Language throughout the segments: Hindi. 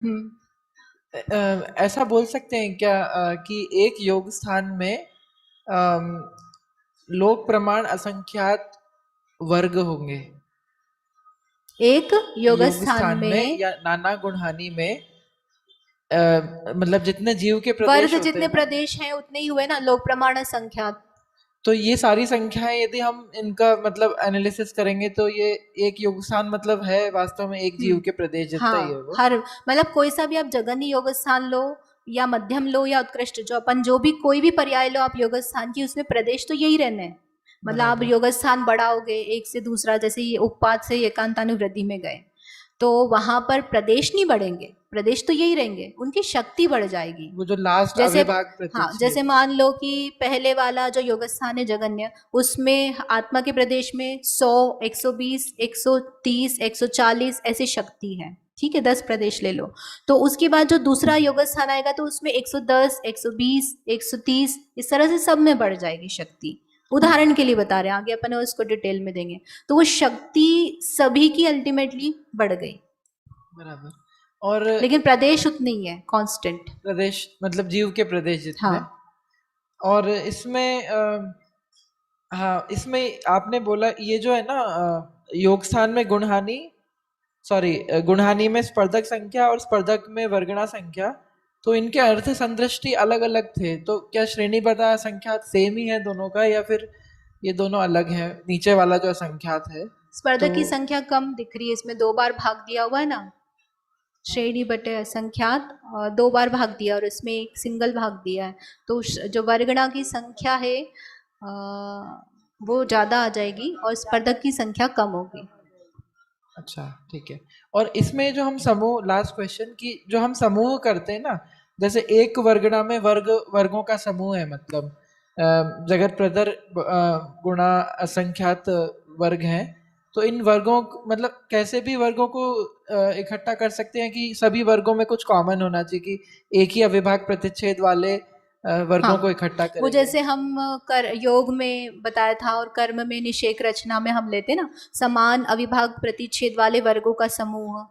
हम्म। ऐसा बोल सकते हैं क्या कि एक योग स्थान में अम, लोक प्रमाण असंख्यात वर्ग होंगे? एक योग योग स्थान स्थान में में या नाना गुणहानी में मतलब जितने जीव के वर्ग प्रदेश होते जितने हैं ना, प्रदेश हैं उतने ही हुए ना, लोक प्रमाण संख्या। तो ये सारी संख्याएं यदि हम इनका मतलब एनालिसिस करेंगे तो ये एक योग स्थान मतलब है वास्तव में एक जीव हम्म। के प्रदेश जितना ही है हाँ, वो। हर मतलब कोई सा भी आप जगन्य योग स्थान लो या मध्यम लो या उत्कृष्ट, जो अपन जो भी कोई भी पर्याय लो आप योग स्थान की, उसमें प्रदेश तो यही रहने हैं। मतलब आप बराबर। योग स्थान बढ़ाओगे एक से दूसरा, जैसे ये उपपाद से एकांतानुवृद्धि में गए, तो वहां पर प्रदेश नहीं बढ़ेंगे, प्रदेश तो यही रहेंगे, उनकी शक्ति बढ़ जाएगी। वो जो लास्ट जैसे, अविभाग हाँ, जैसे प्रतिच्छेद। मान लो कि पहले वाला जो योग स्थान है जगन्य, उसमें आत्मा के प्रदेश में 100, 120, 130, 140 ऐसी शक्ति है। ठीक है, 10 प्रदेश ले लो। तो उसके बाद जो दूसरा योग स्थान आएगा तो उसमें 110, 120, 130 इस तरह से सब में बढ़ जाएगी शक्ति। उदाहरण के लिए बता रहे हैं, आगे अपन उसको डिटेल में देंगे। तो वो शक्ति सभी की अल्टीमेटली बढ़ गई, बराबर। और लेकिन प्रदेश उतनी ही है, कांस्टेंट। प्रदेश मतलब जीव के प्रदेश जितने। हाँ। और इसमें हाँ, इसमें आपने बोला ये जो है ना योग स्थान में गुणहानि, सॉरी, गुणहानि में स्पर्धक संख्या और स्पर्धक में वर्गणा संख्या, तो इनके अर्थ संदृष्टि अलग अलग थे, तो क्या श्रेणीबद्ध संख्या सेम ही है दोनों का या फिर ये दोनों अलग है? नीचे वाला जो असंख्यात है तो। स्पर्धक की संख्या कम दिख रही है, इसमें 2 बार भाग दिया हुआ है ना, श्रेणी बटे असंख्यात, और 2 बार भाग दिया और इसमें एक सिंगल भाग दिया है। तो जो वर्गणा की संख्या है वो ज्यादा आ जाएगी और स्पर्धक की संख्या कम होगी। अच्छा, ठीक है। और इसमें जो हम समूह, लास्ट क्वेश्चन, कि जो हम समूह करते हैं ना, जैसे एक वर्गणा में वर्गों का समूह है, मतलब जगत प्रदर गुणा असंख्यात वर्ग हैं, तो इन वर्गों मतलब कैसे भी वर्गों को इकट्ठा कर सकते हैं कि सभी वर्गों में कुछ कॉमन होना चाहिए कि एक ही अविभाज्य प्रतिच्छेद वाले वर्गों को हाँ, इकट्ठा वो करेंगे? जैसे हम कर योग में बताया था और कर्म में निषेक रचना में हम लेते ना, समान अविभाग प्रतिच्छेद वाले वर्गों का समूह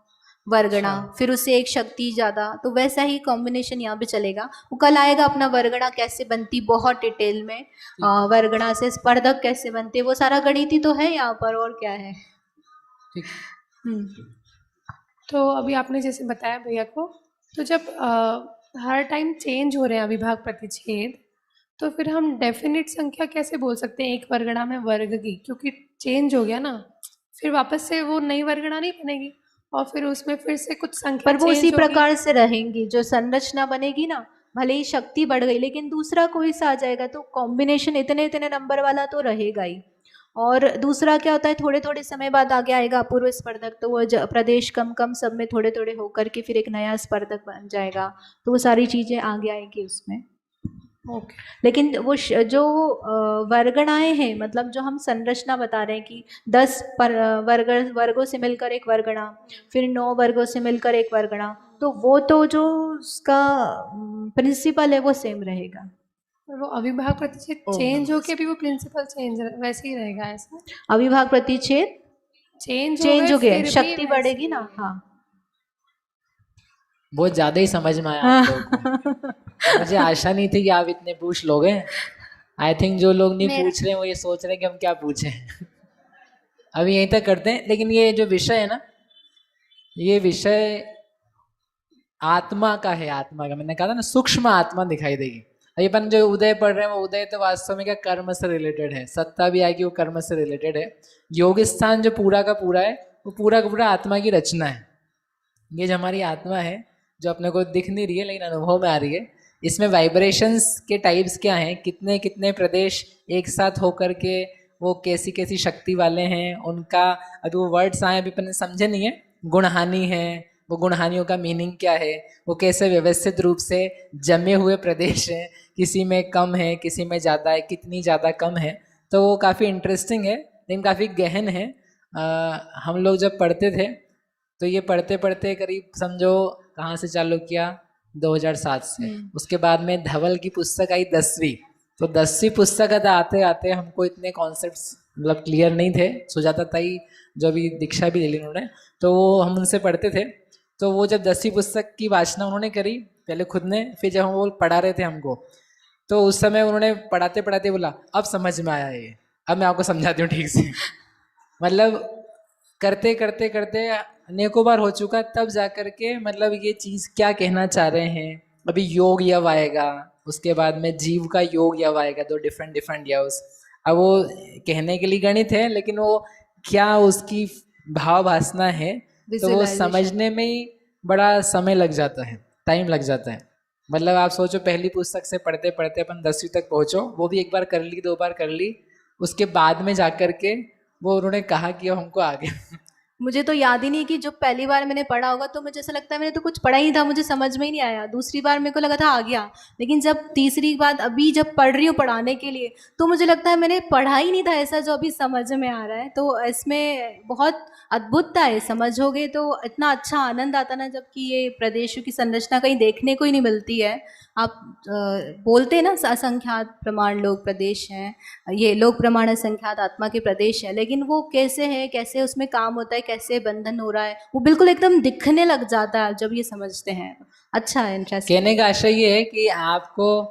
वर्गणा, अच्छा। फिर उससे एक शक्ति ज्यादा, तो वैसा ही कॉम्बिनेशन यहाँ पे चलेगा। वो कल आएगा अपना, वर्गणा कैसे बनती बहुत डिटेल में, ठीक है। वर्गणा से स्पर्धक कैसे बनते, वो सारा गणित ही तो है यहाँ पर, और क्या है। ठीक। हम्म। तो अभी आपने जैसे बताया भैया को, तो जब हर टाइम चेंज हो रहे हैं अविभाग प्रतिच्छेद, तो फिर हम डेफिनेट संख्या कैसे बोल सकते हैं एक वर्गणा में वर्ग की, क्योंकि चेंज हो गया ना, फिर वापस से वो नई वर्गणा नहीं बनेगी और फिर उसमें फिर से कुछ संख्या पर वो उसी चेंज होगी। प्रकार से रहेंगी, जो संरचना बनेगी ना, भले ही शक्ति बढ़ गई लेकिन दूसरा कोई सा आ जाएगा, तो कॉम्बिनेशन इतने इतने नंबर वाला तो रहेगा ही। और दूसरा क्या होता है, थोड़े थोड़े समय बाद आगे आएगा अपूर्व स्पर्धक, तो वो प्रदेश कम कम सब में थोड़े थोड़े होकर के फिर एक नया स्पर्धक बन जाएगा, तो वो सारी चीजें आगे आएंगी उसमें। ओके। लेकिन वो जो वर्गणाएं हैं, मतलब जो हम संरचना बता रहे हैं कि 10 वर्गों से मिलकर एक वर्गणा, फिर 9 वर्गों से मिलकर एक वर्गणा, तो वो तो जो उसका प्रिंसिपल है वो सेम रहेगा। और वो अविभाग प्रतिच्छेद ओम चेंज नमः। होके भी वो प्रिंसिपल चेंज वैसे ही रहेगा ऐसा? अविभाग प्रतिच्छेद चेंज हो चेंज गए हो गया, फिर भी शक्ति वैसे बढ़ेगी ना। ही? हाँ। बहुत ज्यादा ही समझ में आया आप लोगों को। मुझे आशा नहीं थी कि आप इतने पूछ लोगे। आई थिंक जो लोग नहीं मेरा पूछ रहे हैं वो ये सोच रहे हैं कि हम क्या पूछें। अभी यहीं तक करते हैं, लेकिन ये जो विषय है ना, ये विषय आत्मा का है। आत्मा का मैंने कहा था ना, सूक्ष्म आत्मा दिखाई देगी। अभी अपन जो उदय पढ़ रहे हैं वो उदय तो वास्तव में क्या कर्म से रिलेटेड है, सत्ता भी आएगी वो कर्म से रिलेटेड है। योग स्थान जो पूरा का पूरा है वो पूरा का पूरा आत्मा की रचना है। ये जो हमारी आत्मा है जो अपने को दिख नहीं रही है लेकिन अनुभव में आ रही है, इसमें वाइब्रेशंस के टाइप्स क्या हैं, कितने कितने प्रदेश एक साथ होकर के वो कैसी कैसी शक्ति वाले हैं उनका, अभी वो वर्ड्स आए अभी अपन समझे नहीं है। गुणहानि है, वो गुणहानियों का मीनिंग क्या है, वो कैसे व्यवस्थित रूप से जमे हुए प्रदेश हैं, किसी में कम है किसी में ज़्यादा है, कितनी ज़्यादा कम है। तो वो काफ़ी इंटरेस्टिंग है लेकिन काफ़ी गहन है। हम लोग जब पढ़ते थे तो ये पढ़ते पढ़ते करीब समझो कहाँ से चालू किया, 2007 से। उसके बाद में धवल की पुस्तक आई 10वीं, तो 10वीं पुस्तक आते आते हमको इतने कॉन्सेप्ट्स मतलब क्लियर नहीं थे। सुजाता ताई जो अभी दीक्षा भी ले ली उन्होंने, तो वो हम उनसे पढ़ते थे। तो वो जब 10वीं पुस्तक की वाचना उन्होंने करी पहले खुद ने, फिर जब हम वो पढ़ा रहे थे हमको, तो उस समय उन्होंने पढ़ाते पढ़ाते बोला अब समझ में आया ये, अब मैं आपको समझाती हूँ ठीक से। मतलब करते करते करते अनेकों बार हो चुका, तब जा करके मतलब ये चीज़ क्या कहना चाह रहे हैं। अभी योग यव आएगा, उसके बाद में जीव का योग यव आएगा, 2 डिफरेंट डिफरेंट यव्स। अब वो कहने के लिए गणित है, लेकिन वो क्या उसकी भाव भासना है, तो वो Visualization. समझने में ही बड़ा समय लग जाता है, टाइम लग जाता है। मतलब आप सोचो पहली पुस्तक से पढ़ते पढ़ते अपन 10वीं तक पहुँचो, वो भी एक बार कर ली 2 बार कर ली, उसके बाद में जाकर के वो उन्होंने कहा कि अब हमको आ गया। मुझे तो याद ही नहीं कि जो पहली बार मैंने पढ़ा होगा तो मुझे ऐसा लगता है मैंने तो कुछ पढ़ा ही नहीं था, मुझे समझ में ही नहीं आया। दूसरी बार मेरे को लगा था आ गया, लेकिन जब तीसरी बार अभी जब पढ़ रही हूँ पढ़ाने के लिए, तो मुझे लगता है मैंने पढ़ा ही नहीं था ऐसा जो अभी समझ में आ रहा है। तो इसमें बहुत अद्भुतता है, समझोगे तो इतना अच्छा आनंद आता ना, जबकि ये प्रदेशों की संरचना कहीं देखने को ही नहीं मिलती है। आप बोलते हैं ना असंख्यात प्रमाण लोक प्रदेश हैं, ये लोक प्रमाण असंख्यात आत्मा के प्रदेश है, लेकिन वो कैसे है, कैसे उसमें काम होता है, कैसे बंधन हो रहा है, वो बिल्कुल एकदम दिखने लग जाता है जब ये समझते हैं। अच्छा है, इंटरेस्टिंग। कहने का आशय ये है कि आपको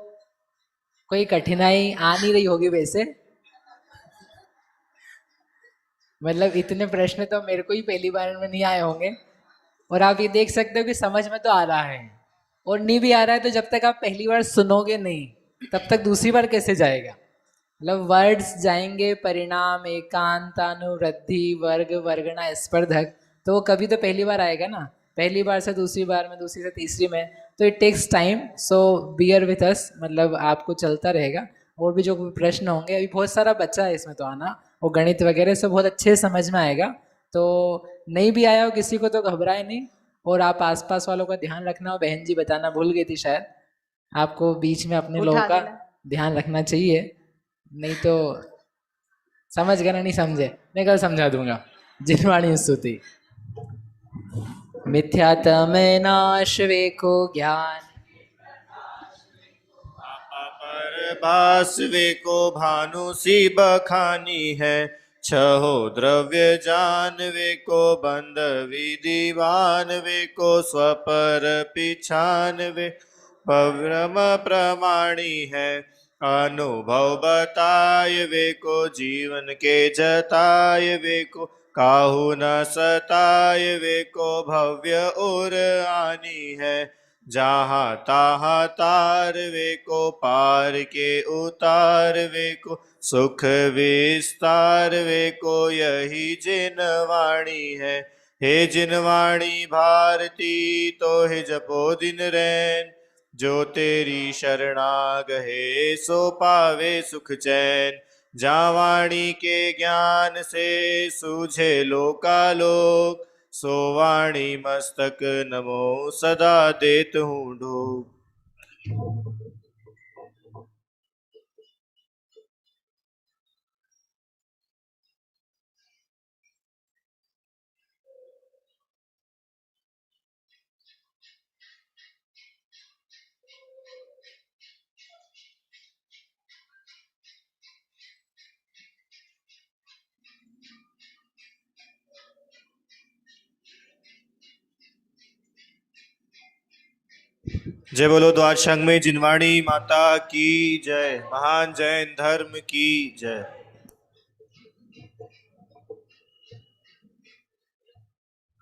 कोई कठिनाई आ नहीं रही होगी वैसे, मतलब इतने प्रश्न तो मेरे को ही पहली बार में नहीं आए होंगे, और आप ये देख सकते हो कि समझ में तो आ रहा है, और नहीं भी आ रहा है तो जब तक आप पहली बार सुनोगे नहीं तब तक दूसरी बार कैसे जाएगा। मतलब वर्ड्स जाएंगे, परिणाम, एकांत, अनुवृद्धि, वर्ग, वर्गणा, स्पर्धक, तो वो कभी तो पहली बार आएगा ना, पहली बार से दूसरी बार में, दूसरी से तीसरी में, तो it takes time. So bear with us, मतलब आपको चलता रहेगा। और भी जो प्रश्न होंगे, अभी बहुत सारा बच्चा है इसमें तो आना, और गणित वगैरह सब बहुत अच्छे समझ में आएगा। तो नहीं भी आया हो किसी को तो घबराए नहीं, और आप आसपास वालों का ध्यान रखना। और बहन जी बताना भूल गई थी शायद, आपको बीच में अपने लोगों उठा का देना। ध्यान रखना चाहिए, नहीं तो समझ गए ना, नहीं समझे मैं कल समझा दूंगा। जिनवाणी स्तुति। मिथ्यात्म नाश वेको ज्ञान, अपर भास वे को भानु सी बखानी है। छहो द्रव्य जान वे को बंद विधिवान वे को स्वपर पिछान वे भ्रम प्रमाणी है। अनुभव बताय वे को जीवन के जताय वे को काहू न सताय वे को भव्य और आनी है। जहाँ ताहाँ तार वे को पार के उतार वे को सुख विस्तार वे को यही जिनवाणी है। हे जिनवाणी भारती तो हे जपो दिन रैन। जो तेरी शरणाग है सो पावे सुख चैन। जहाँ वाणी के ज्ञान से सूझे लोकालोक सो वाणी मस्तक नमो सदा देत हूँ ढोक। जय बोलो द्वार संघ में जिनवाणी माता की जय। महान जैन धर्म की जय।